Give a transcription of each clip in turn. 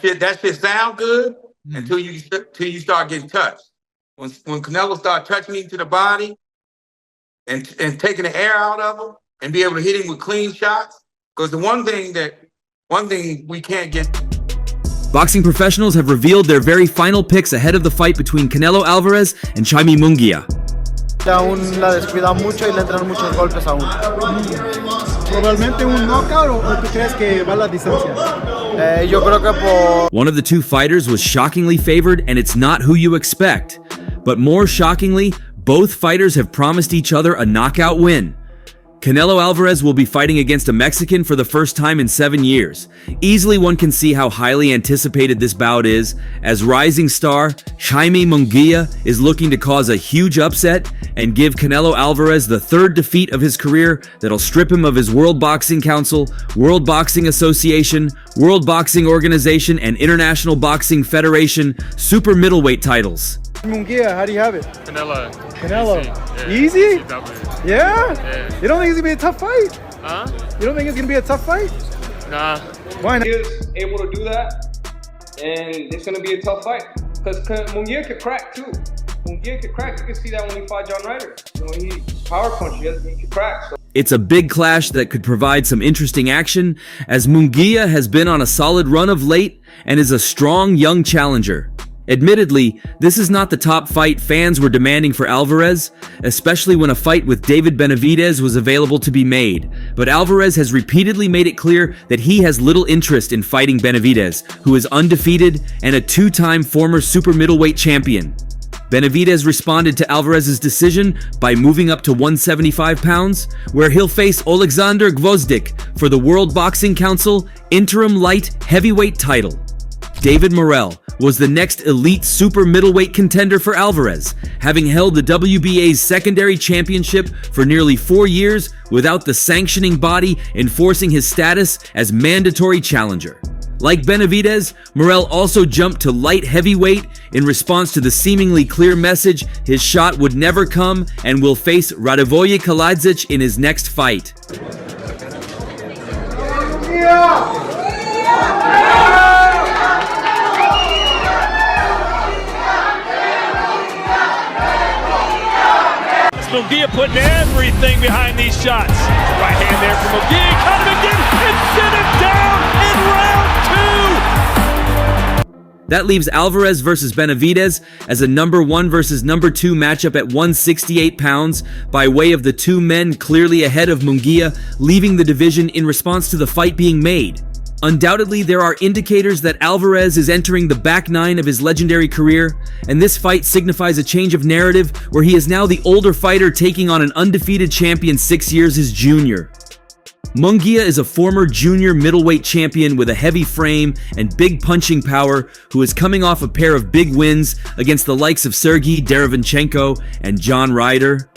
shit sound good until you start getting touched. When Canelo start touching him to the body and taking the air out of him and be able to hit him with clean shots, because the one thing we can't get. Boxing professionals have revealed their very final picks ahead of the fight between Canelo Alvarez and Jaime Munguia. Aún la descuida mucho y le entran muchos golpes aún. ¿Probablemente un knockout o tú crees que va la distancia? Yo creo que por... One of the two fighters was shockingly favored, and it's not who you expect. But more shockingly, both fighters have promised each other a knockout win. Canelo Alvarez will be fighting against a Mexican for the first time in 7 years. Easily one can see how highly anticipated this bout is, as rising star Jaime Munguia is looking to cause a huge upset and give Canelo Alvarez the third defeat of his career that'll strip him of his World Boxing Council, World Boxing Association, World Boxing Organization, and International Boxing Federation super middleweight titles. Munguia, how do you have it? Canelo. Easy? Yeah. Yeah? You don't think it's gonna be a tough fight? Huh? You don't think it's gonna be a tough fight? Nah. Why not? He is able to do that, and it's gonna be a tough fight. Because Munguia could crack too. Munguia could crack. You can see that when he fought John Ryder. You know, he power punch. He could crack. So. It's a big clash that could provide some interesting action, as Munguia has been on a solid run of late and is a strong young challenger. Admittedly, this is not the top fight fans were demanding for Alvarez, especially when a fight with David Benavidez was available to be made. But Alvarez has repeatedly made it clear that he has little interest in fighting Benavidez, who is undefeated and a two-time former super middleweight champion. Benavidez responded to Alvarez's decision by moving up to 175 pounds, where he'll face Alexander Gvozdyk for the World Boxing Council interim light heavyweight title. David Morrell was the next elite super middleweight contender for Alvarez, having held the WBA's secondary championship for nearly 4 years without the sanctioning body enforcing his status as mandatory challenger. Like Benavidez, Morrell also jumped to light heavyweight in response to the seemingly clear message his shot would never come and will face Radovoje Kaladzic in his next fight. Munguia putting everything behind these shots. Right hand there from Munguia, cut him again, and sent him down in round 2! That leaves Alvarez versus Benavidez as a number 1 versus number 2 matchup at 168 pounds by way of the two men clearly ahead of Munguia, leaving the division in response to the fight being made. Undoubtedly, there are indicators that Alvarez is entering the back nine of his legendary career, and this fight signifies a change of narrative where he is now the older fighter taking on an undefeated champion 6 years his junior. Munguia is a former junior middleweight champion with a heavy frame and big punching power who is coming off a pair of big wins against the likes of Sergey Derevyanchenko and John Ryder.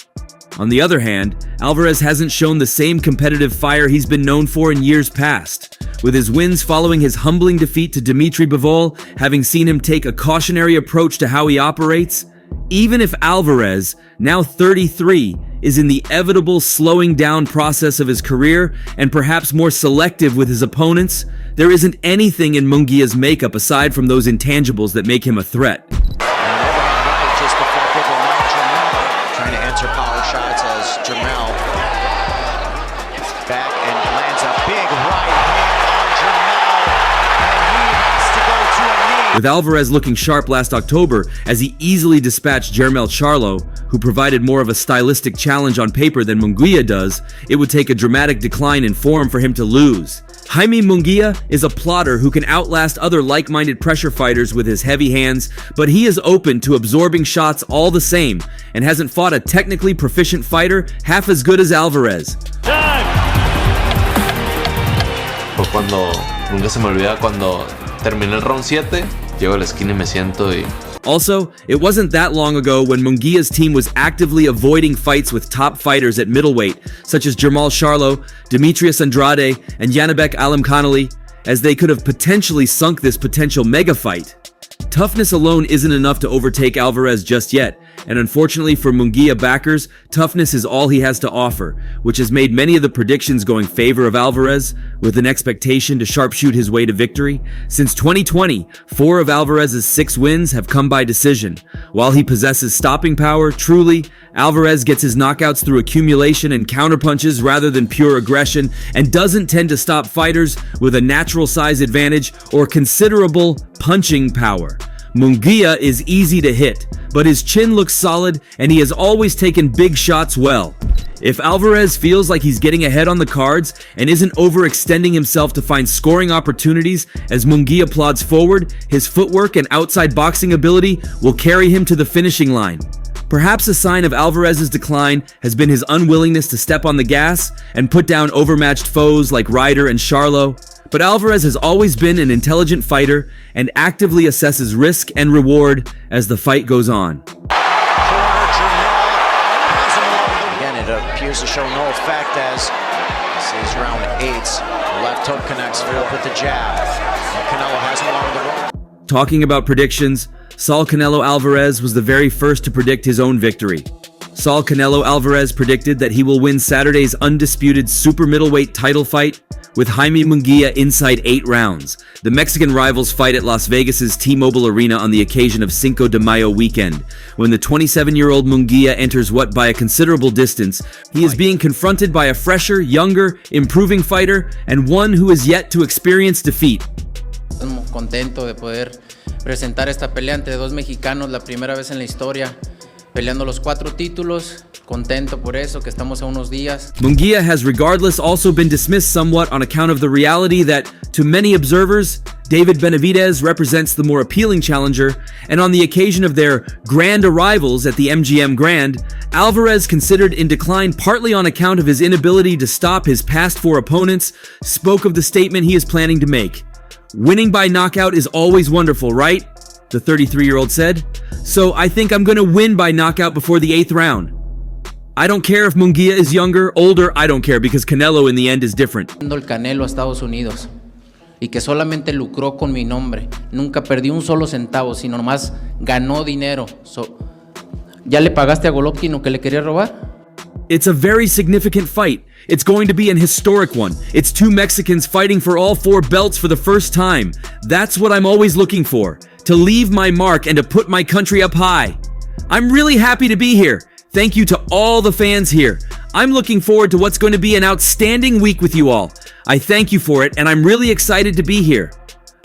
On the other hand, Alvarez hasn't shown the same competitive fire he's been known for in years past, with his wins following his humbling defeat to Dimitri Bivol having seen him take a cautionary approach to how he operates. Even if Alvarez, now 33, is in the inevitable slowing down process of his career and perhaps more selective with his opponents, there isn't anything in Munguia's makeup aside from those intangibles that make him a threat. Trying to answer power shots as Jermell gets back and lands a big right hand on Jermell, and he has to go to a knee. With Alvarez looking sharp last October as he easily dispatched Jermell Charlo, who provided more of a stylistic challenge on paper than Munguia does, it would take a dramatic decline in form for him to lose. Jaime Munguia is a plotter who can outlast other like-minded pressure fighters with his heavy hands, but he is open to absorbing shots all the same and hasn't fought a technically proficient fighter half as good as Alvarez. Pues nunca se me olvida cuando terminé el round 7, llego a la esquina y me siento y... Also, it wasn't that long ago when Munguia's team was actively avoiding fights with top fighters at middleweight, such as Jermall Charlo, Demetrius Andrade, and Yanibek Alimkhanali, as they could have potentially sunk this potential mega fight. Toughness alone isn't enough to overtake Alvarez just yet, And unfortunately for Munguia backers, toughness is all he has to offer, which has made many of the predictions go in favor of Alvarez, with an expectation to sharpshoot his way to victory. Since 2020, 4 of Alvarez's 6 wins have come by decision. While he possesses stopping power, truly, Alvarez gets his knockouts through accumulation and counterpunches rather than pure aggression, and doesn't tend to stop fighters with a natural size advantage or considerable punching power. Munguia is easy to hit, but his chin looks solid and he has always taken big shots well. If Alvarez feels like he's getting ahead on the cards and isn't overextending himself to find scoring opportunities as Munguia plods forward, his footwork and outside boxing ability will carry him to the finishing line. Perhaps a sign of Alvarez's decline has been his unwillingness to step on the gas and put down overmatched foes like Ryder and Charlo. But Alvarez has always been an intelligent fighter and actively assesses risk and reward as the fight goes on. Again, it appears to show no effect as this is round 8. The left hook connects with the jab. Canelo has him along the rope. Talking about predictions, Saul Canelo Alvarez was the very first to predict his own victory. Saul Canelo Alvarez predicted that he will win Saturday's undisputed super middleweight title fight with Jaime Munguia inside 8 rounds. The Mexican rivals fight at Las Vegas's T-Mobile Arena on the occasion of Cinco de Mayo weekend. When the 27-year-old Munguia enters what by a considerable distance, he is being confronted by a fresher, younger, improving fighter and one who is yet to experience defeat. Estamos contentos de poder presentar esta pelea entre 2 mexicanos, la primera vez en la historia, peleando los 4 títulos. Contento por eso, que estamos a unos días. Munguia has regardless also been dismissed somewhat on account of the reality that, to many observers, David Benavidez represents the more appealing challenger, and on the occasion of their grand arrivals at the MGM Grand, Alvarez, considered in decline partly on account of his inability to stop his past 4 opponents, spoke of the statement he is planning to make. "Winning by knockout is always wonderful, right?" the 33-year-old said. "So I think I'm gonna win by knockout before the 8th round. I don't care if Munguia is younger, older, I don't care, because Canelo in the end is different." El Canelo a Estados Unidos y que solamente lucró con mi nombre. Nunca perdió un solo centavo, sino nomás ganó dinero. ¿Ya le pagaste a Golovkin lo que le quería robar? It's a very significant fight. It's going to be an historic one. It's 2 Mexicans fighting for all 4 belts for the first time. That's what I'm always looking for, to leave my mark and to put my country up high. I'm really happy to be here. Thank you to all the fans here. I'm looking forward to what's going to be an outstanding week with you all. I thank you for it, and I'm really excited to be here.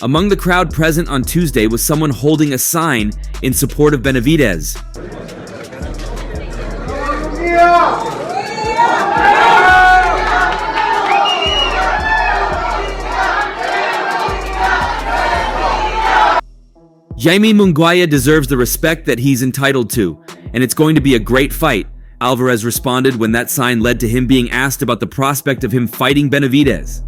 Among the crowd present on Tuesday was someone holding a sign in support of Benavidez. Jaime Munguia deserves the respect that he's entitled to, and it's going to be a great fight, Alvarez responded when that sign led to him being asked about the prospect of him fighting Benavidez.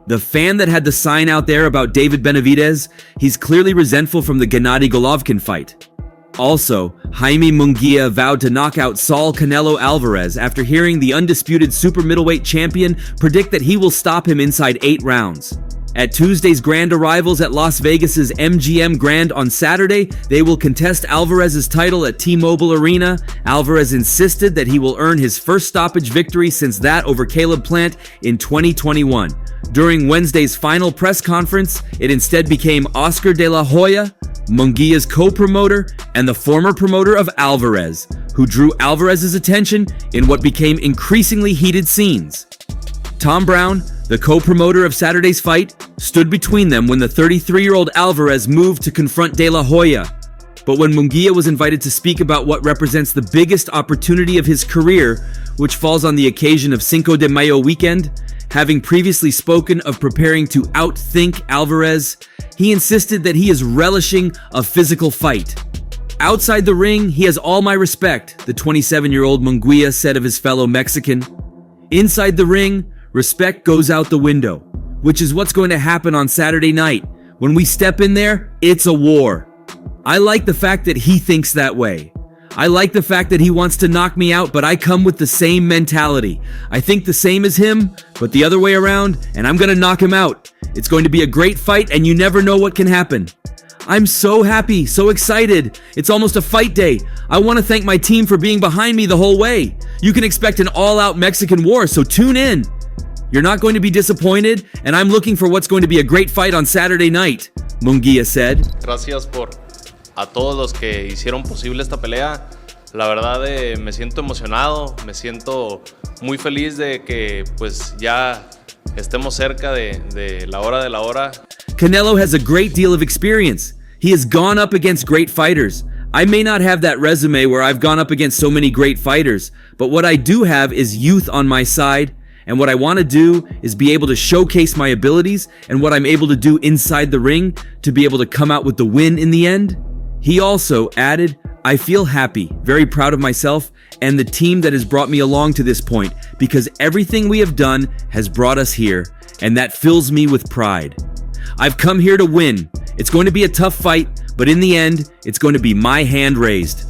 The fan that had the sign out there about David Benavidez, he's clearly resentful from the Gennady Golovkin fight. Also, Jaime Munguia vowed to knock out Saul Canelo Alvarez after hearing the undisputed super middleweight champion predict that he will stop him inside 8 rounds. At Tuesday's grand arrivals at Las Vegas's MGM Grand on Saturday, they will contest Alvarez's title at T-Mobile Arena. Alvarez insisted that he will earn his first stoppage victory since that over Caleb Plant in 2021. During Wednesday's final press conference, it instead became Oscar de la Hoya, Munguia's co-promoter and the former promoter of Alvarez, who drew Alvarez's attention in what became increasingly heated scenes. Tom Brown, the co-promoter of Saturday's fight, stood between them when the 33-year-old Alvarez moved to confront De La Hoya. But when Munguia was invited to speak about what represents the biggest opportunity of his career, which falls on the occasion of Cinco de Mayo weekend, having previously spoken of preparing to outthink Alvarez, he insisted that he is relishing a physical fight. "Outside the ring, he has all my respect," the 27-year-old Munguia said of his fellow Mexican. "Inside the ring, respect goes out the window, which is what's going to happen on Saturday night. When we step in there, it's a war. I like the fact that he thinks that way. I like the fact that he wants to knock me out, but I come with the same mentality. I think the same as him, but the other way around, and I'm going to knock him out. It's going to be a great fight, and you never know what can happen. I'm so happy, so excited. It's almost a fight day. I want to thank my team for being behind me the whole way. You can expect an all-out Mexican war, so tune in. You're not going to be disappointed, and I'm looking for what's going to be a great fight on Saturday night, Munguia said. Gracias por a todos los que hicieron posible esta pelea. La verdad me siento emocionado, me siento muy feliz de que pues ya estemos cerca de la hora. Canelo has a great deal of experience. He has gone up against great fighters. I may not have that resume where I've gone up against so many great fighters, but what I do have is youth on my side, and what I want to do is be able to showcase my abilities and what I'm able to do inside the ring to be able to come out with the win in the end. He also added, I feel happy, very proud of myself and the team that has brought me along to this point because everything we have done has brought us here, and that fills me with pride. I've come here to win. It's going to be a tough fight, but in the end, it's going to be my hand raised.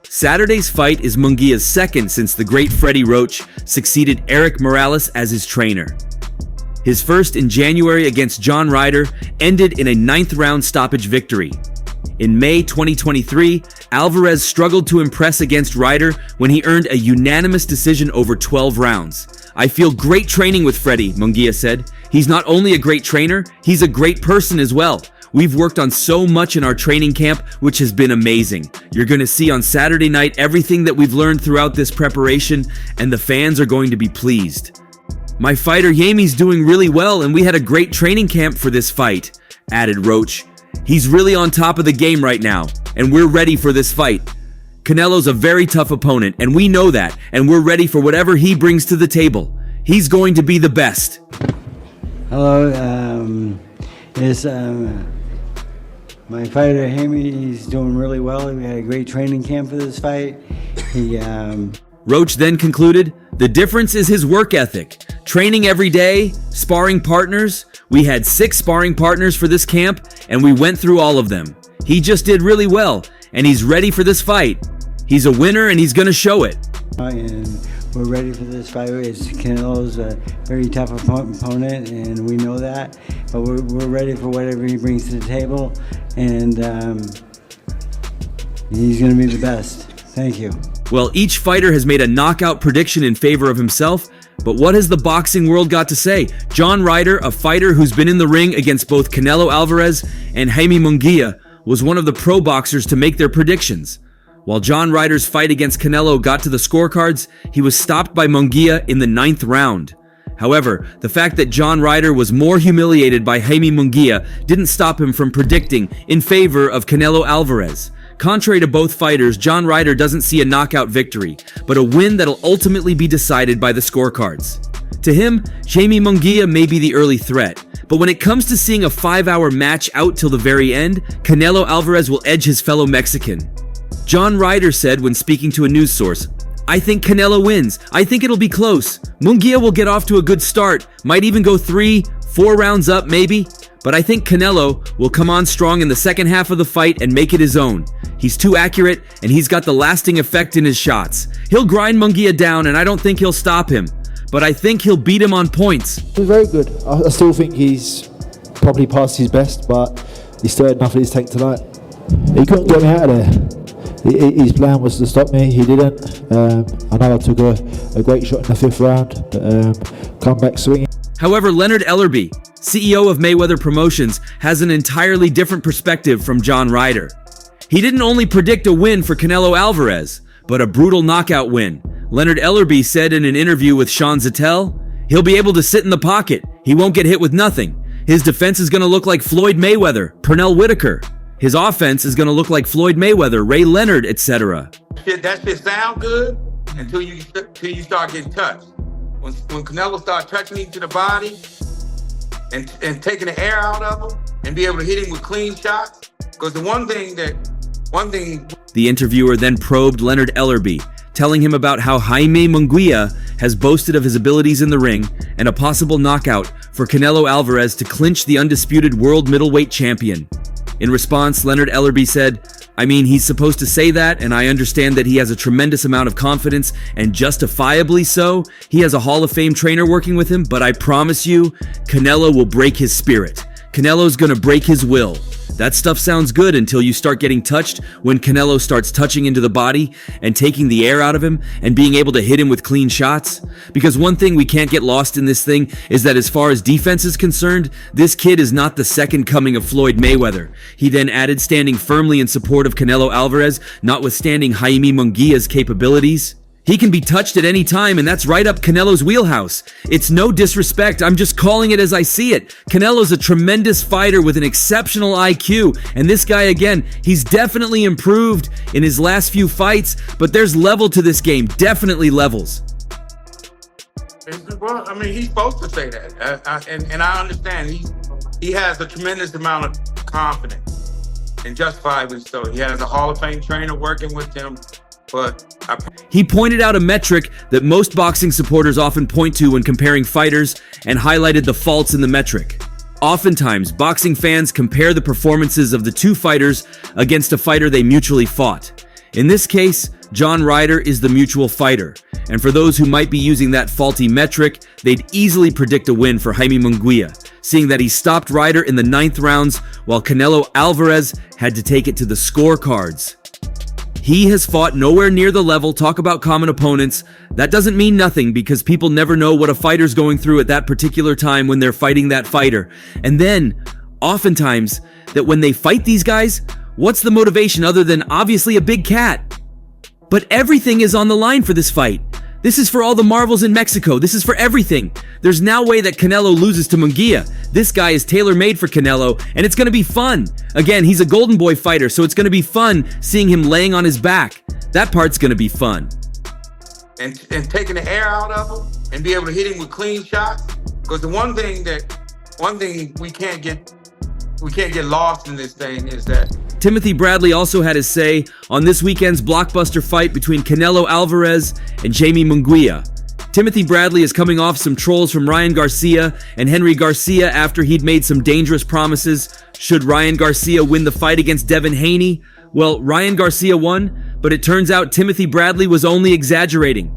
Saturday's fight is Munguia's second since the great Freddie Roach succeeded Eric Morales as his trainer. His first in January against John Ryder ended in a 9th-round stoppage victory. In May 2023, Alvarez struggled to impress against Ryder when he earned a unanimous decision over 12 rounds. I feel great training with Freddie, Munguia said. He's not only a great trainer, he's a great person as well. We've worked on so much in our training camp, which has been amazing. You're going to see on Saturday night everything that we've learned throughout this preparation, and the fans are going to be pleased. My fighter Jaime's doing really well, and we had a great training camp for this fight, added Roach. He's really on top of the game right now, and we're ready for this fight. Canelo's a very tough opponent, and we know that, and we're ready for whatever he brings to the table. He's going to be the best. Hello, my fighter Jaime is doing really well. We had a great training camp for this fight. Roach then concluded, the difference is his work ethic. Training every day, sparring partners. We had 6 sparring partners for this camp, and we went through all of them. He just did really well, and he's ready for this fight. He's a winner, and he's going to show it. And we're ready for this fight. Canelo's a very tough opponent, and we know that. But we're ready for whatever he brings to the table, and he's going to be the best. Thank you. Well, each fighter has made a knockout prediction in favor of himself, but what has the boxing world got to say? John Ryder, a fighter who's been in the ring against both Canelo Alvarez and Jaime Munguia, was one of the pro boxers to make their predictions. While John Ryder's fight against Canelo got to the scorecards, he was stopped by Munguia in the 9th round. However, the fact that John Ryder was more humiliated by Jaime Munguia didn't stop him from predicting in favor of Canelo Alvarez. Contrary to both fighters, John Ryder doesn't see a knockout victory, but a win that'll ultimately be decided by the scorecards. To him, Jaime Munguia may be the early threat, but when it comes to seeing a 5-hour match out till the very end, Canelo Alvarez will edge his fellow Mexican. John Ryder said when speaking to a news source, I think Canelo wins. I think it'll be close. Munguia will get off to a good start, might even go 3-4 rounds up maybe, but I think Canelo will come on strong in the second half of the fight and make it his own. He's too accurate, and he's got the lasting effect in his shots. He'll grind Munguia down, and I don't think he'll stop him, but I think he'll beat him on points. He's very good. I still think he's probably past his best, but he still had enough in his tank tonight. He couldn't get me out of there. His plan was to stop me. He didn't. I know I took a great shot in the 5th round, but come back swinging. However, Leonard Ellerbe, CEO of Mayweather Promotions, has an entirely different perspective from John Ryder. He didn't only predict a win for Canelo Alvarez, but a brutal knockout win. Leonard Ellerbe said in an interview with Sean Zettel, he'll be able to sit in the pocket. He won't get hit with nothing. His defense is going to look like Floyd Mayweather, Pernell Whitaker. His offense is going to look like Floyd Mayweather, Ray Leonard, etc. That shit sound good until you start getting touched. When Canelo starts touching him to the body and taking the air out of him and be able to hit him with clean shots, because the one thing. The interviewer then probed Leonard Ellerbe, telling him about how Jaime Munguia has boasted of his abilities in the ring and a possible knockout for Canelo Alvarez to clinch the undisputed world middleweight champion. In response, Leonard Ellerbe said, I mean, he's supposed to say that, and I understand that he has a tremendous amount of confidence, and justifiably so. He has a Hall of Fame trainer working with him, but I promise you, Canelo will break his spirit. Canelo's gonna break his will. That stuff sounds good until you start getting touched, when Canelo starts touching into the body and taking the air out of him and being able to hit him with clean shots. Because one thing we can't get lost in this thing is that as far as defense is concerned, this kid is not the second coming of Floyd Mayweather. He then added, standing firmly in support of Canelo Alvarez, notwithstanding Jaime Munguia's capabilities. He can be touched at any time, and that's right up Canelo's wheelhouse. It's no disrespect, I'm just calling it as I see it. Canelo's a tremendous fighter with an exceptional IQ, and this guy, again, he's definitely improved in his last few fights, but there's level to this game, definitely levels. Well, I mean, he's supposed to say that, and I understand he has a tremendous amount of confidence, and justifiably so. He has a Hall of Fame trainer working with him. He pointed out a metric that most boxing supporters often point to when comparing fighters and highlighted the faults in the metric. Oftentimes, boxing fans compare the performances of the two fighters against a fighter they mutually fought. In this case, John Ryder is the mutual fighter, and for those who might be using that faulty metric, they'd easily predict a win for Jaime Munguia, seeing that he stopped Ryder in the 9th rounds while Canelo Alvarez had to take it to the scorecards. He has fought nowhere near the level. Talk about common opponents. That doesn't mean nothing because people never know what a fighter's going through at that particular time when they're fighting that fighter. And then, oftentimes, that when they fight these guys, what's the motivation other than obviously a big cat? But everything is on the line for this fight. This is for all the marvels in Mexico. This is for everything. There's no way that Canelo loses to Munguia. This guy is tailor-made for Canelo, and it's going to be fun. Again, he's a golden boy fighter, so it's going to be fun seeing him laying on his back. That part's going to be fun. And taking the air out of him and be able to hit him with clean shots. Because the one thing we can't get lost in this thing is that Timothy Bradley also had his say on this weekend's blockbuster fight between Canelo Alvarez and Jaime Munguia. Timothy Bradley is coming off some trolls from Ryan Garcia and Henry Garcia after he'd made some dangerous promises. Should Ryan Garcia win the fight against Devin Haney? Well, Ryan Garcia won, but it turns out Timothy Bradley was only exaggerating.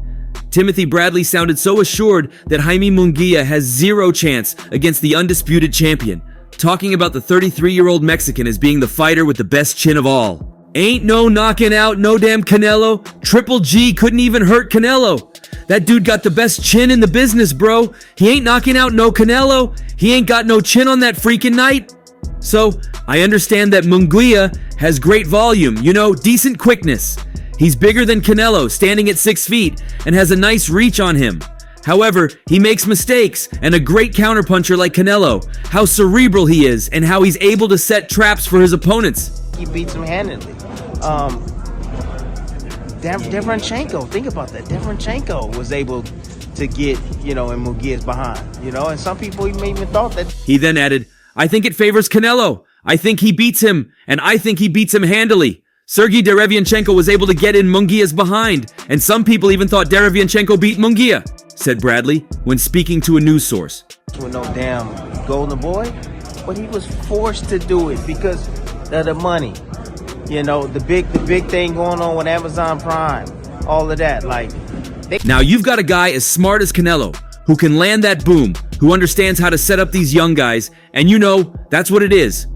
Timothy Bradley sounded so assured that Jaime Munguia has zero chance against the undisputed champion, talking about the 33-year-old Mexican as being the fighter with the best chin of all. Ain't no knocking out no damn Canelo. Triple G couldn't even hurt Canelo. That dude got the best chin in the business, bro. He ain't knocking out no Canelo. He ain't got no chin on that freaking night. So, I understand that Munguia has great volume, decent quickness. He's bigger than Canelo, standing at 6 feet, and has a nice reach on him. However, he makes mistakes, and a great counterpuncher like Canelo, how cerebral he is, and how he's able to set traps for his opponents. He beats him handedly. Deverenchenko, think about that. Deverenchenko was able to get, in Munguia's behind, and some people even thought that. He then added, I think it favors Canelo. I think he beats him, and I think he beats him handily. Sergey Derevianchenko was able to get in Munguia's behind, and some people even thought Derevianchenko beat Munguia, said Bradley when speaking to a news source. With no damn golden boy, but he was forced to do it because of the money. The big thing going on with Amazon Prime, all of that. Now you've got a guy as smart as Canelo, who can land that boom, who understands how to set up these young guys, and that's what it is.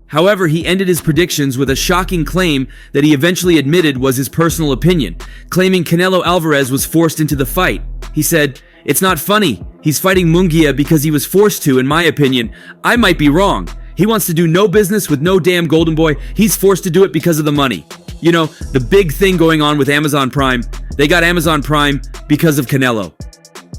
However, he ended his predictions with a shocking claim that he eventually admitted was his personal opinion, claiming Canelo Alvarez was forced into the fight. He said, "It's not funny. He's fighting Munguia because he was forced to, in my opinion. I might be wrong. He wants to do no business with no damn golden boy. He's forced to do it because of the money." The big thing going on with Amazon Prime, they got Amazon Prime because of Canelo.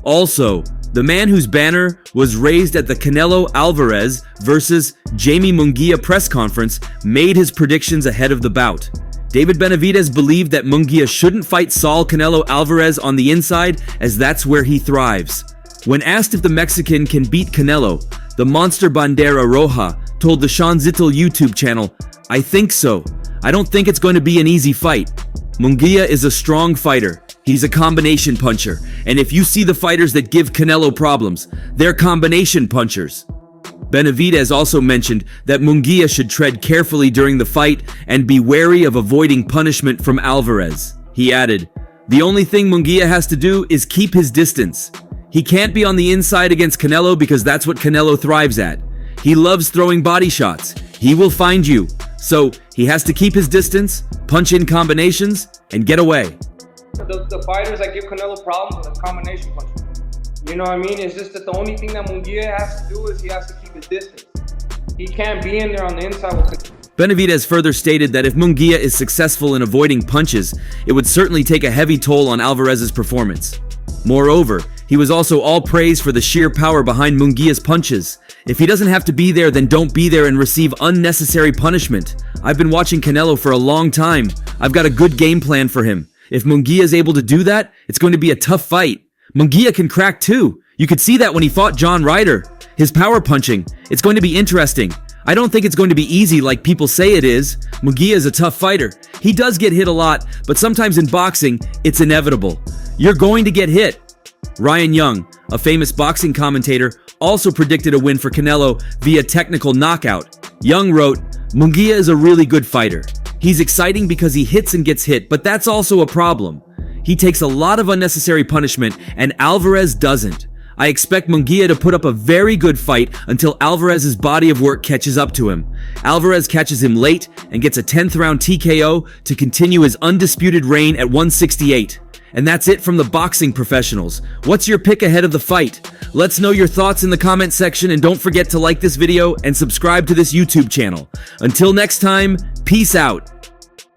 Also, the man whose banner was raised at the Canelo Alvarez versus Jaime Munguia press conference made his predictions ahead of the bout. David Benavidez believed that Munguia shouldn't fight Saul Canelo Alvarez on the inside, as that's where he thrives. When asked if the Mexican can beat Canelo, the Monster Bandera Roja told the Sean Zittel YouTube channel, "I think so. I don't think it's going to be an easy fight. Munguia is a strong fighter. He's a combination puncher, and if you see the fighters that give Canelo problems, they're combination punchers." Benavidez also mentioned that Munguia should tread carefully during the fight and be wary of avoiding punishment from Alvarez. He added, "The only thing Munguia has to do is keep his distance. He can't be on the inside against Canelo because that's what Canelo thrives at. He loves throwing body shots. He will find you. So he has to keep his distance, punch in combinations, and get away. The fighters that give Canelo problems are the combination punches. You know what I mean? It's just that the only thing that Munguia has to do is he has to keep his distance. He can't be in there on the inside with Canelo. Benavidez further stated that if Munguia is successful in avoiding punches, it would certainly take a heavy toll on Alvarez's performance. Moreover, he was also all praise for the sheer power behind Munguia's punches. If he doesn't have to be there, then don't be there and receive unnecessary punishment. I've been watching Canelo for a long time. I've got a good game plan for him. If Munguia is able to do that, it's going to be a tough fight. Munguia can crack too. You could see that when he fought John Ryder. His power punching, it's going to be interesting. I don't think it's going to be easy like people say it is. Munguia is a tough fighter. He does get hit a lot, but sometimes in boxing, it's inevitable. You're going to get hit. Ryan Young, a famous boxing commentator, also predicted a win for Canelo via technical knockout. Young wrote, "Munguia is a really good fighter. He's exciting because he hits and gets hit, but that's also a problem. He takes a lot of unnecessary punishment, and Alvarez doesn't. I expect Munguia to put up a very good fight until Alvarez's body of work catches up to him. Alvarez catches him late and gets a 10th round TKO to continue his undisputed reign at 168. And that's it from the boxing professionals. What's your pick ahead of the fight? Let's know your thoughts in the comment section, and don't forget to like this video and subscribe to this YouTube channel. Until next time, peace out.